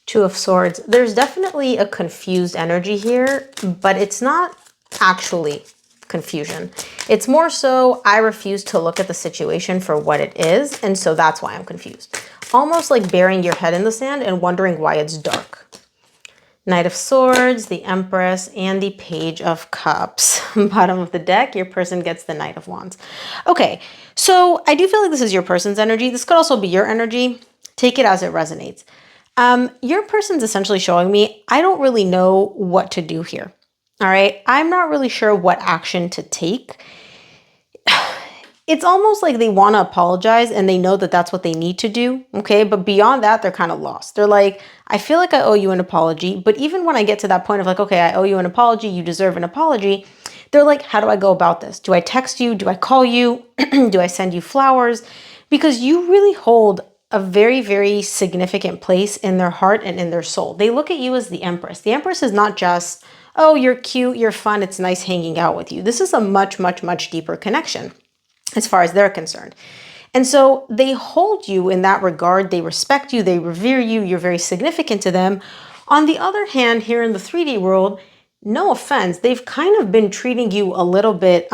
Two of Swords. There's definitely a confused energy here, but it's not actually confusion. It's more so I refuse to look at the situation for what it is, and so that's why I'm confused. Almost like burying your head in the sand and wondering why it's dark. Knight of Swords, the Empress, and the Page of Cups. Bottom of the deck, your person gets the Knight of Wands. Okay, so I do feel like this is your person's energy. This could also be your energy. Take it as it resonates. Your person's essentially showing me, I don't really know what to do here. All right, I'm not really sure what action to take. It's almost like they want to apologize and they know that that's what they need to do, okay? But beyond that, they're kind of lost. They're like, I feel like I owe you an apology, but even when I get to that point of like, okay, I owe you an apology, you deserve an apology, they're like, how do I go about this? Do I text you? Do I call you? Do I send you flowers? Because you really hold a very, very significant place in their heart and in their soul. They look at you as the Empress. The Empress is not just, oh, you're cute, you're fun, it's nice hanging out with you. This is a much, much, much deeper connection as far as they're concerned. And so they hold you in that regard. They respect you, they revere you, you're very significant to them. On the other hand, here in the 3D world, no offense, they've kind of been treating you a little bit,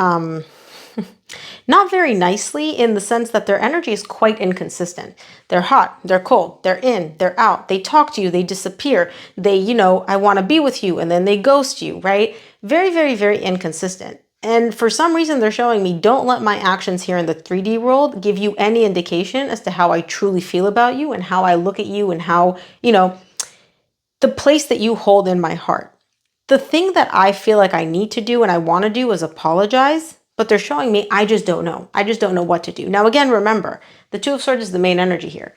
not very nicely, in the sense that their energy is quite inconsistent. They're hot, they're cold, they're in, they're out. They talk to you, they disappear. They, I want to be with you, and then they ghost you, right? Very, very, very inconsistent. And for some reason, they're showing me, don't let my actions here in the 3D world give you any indication as to how I truly feel about you and how I look at you and how, the place that you hold in my heart. The thing that I feel like I need to do and I want to do is apologize, but they're showing me, I just don't know. I just don't know what to do. Now, again, remember, the Two of Swords is the main energy here.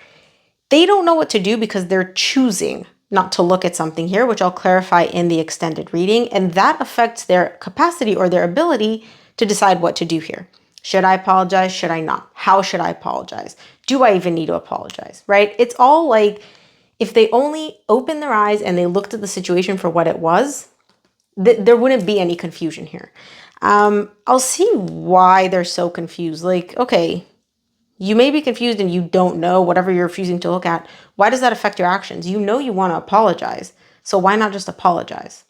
They don't know what to do because they're choosing not to look at something here, which I'll clarify in the extended reading, and that affects their capacity or their ability to decide what to do here. Should I apologize? Should I not? How should I apologize? Do I even need to apologize, right? It's all like, if they only opened their eyes and they looked at the situation for what it was, there wouldn't be any confusion here. I'll see why they're so confused. Like, okay, you may be confused and you don't know whatever you're refusing to look at. Why does that affect your actions? You know you want to apologize. So why not just apologize?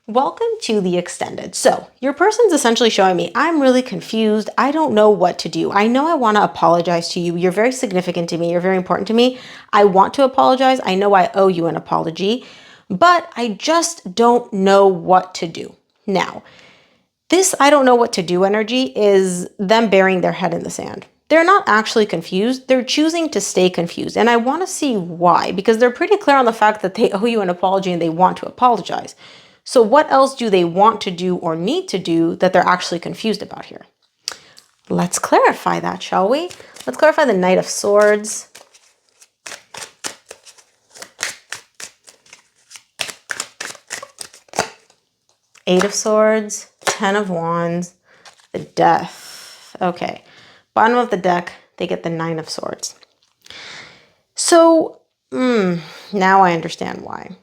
Welcome to the extended. So your person's essentially showing me, I'm really confused. I don't know what to do. I know I want to apologize to you. You're very significant to me. You're very important to me. I want to apologize. I know I owe you an apology, but I just don't know what to do. Now, this I don't know what to do energy is them burying their head in the sand. They're not actually confused. They're choosing to stay confused. And I want to see why, because they're pretty clear on the fact that they owe you an apology and they want to apologize. So what else do they want to do or need to do that they're actually confused about here? Let's clarify that, shall we? Let's clarify the Knight of Swords. Eight of Swords, 10 of Wands, the Death. Okay. Bottom of the deck, they get the 9 of Swords. So now I understand why.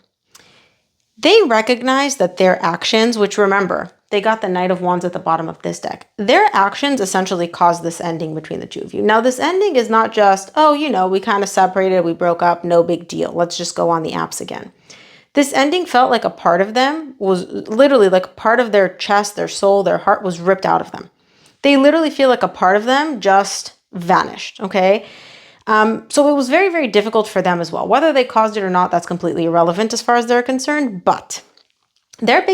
They recognize that their actions, which remember, they got the Knight of Wands at the bottom of this deck. Their actions essentially caused this ending between the two of you. Now, this ending is not just, oh, we kind of separated, we broke up, no big deal. Let's just go on the apps again. This ending felt like a part of them was literally like part of their chest, their soul, their heart was ripped out of them. They literally feel like a part of them just vanished, okay? So it was very, very difficult for them as well. Whether they caused it or not, that's completely irrelevant as far as they're concerned, but their big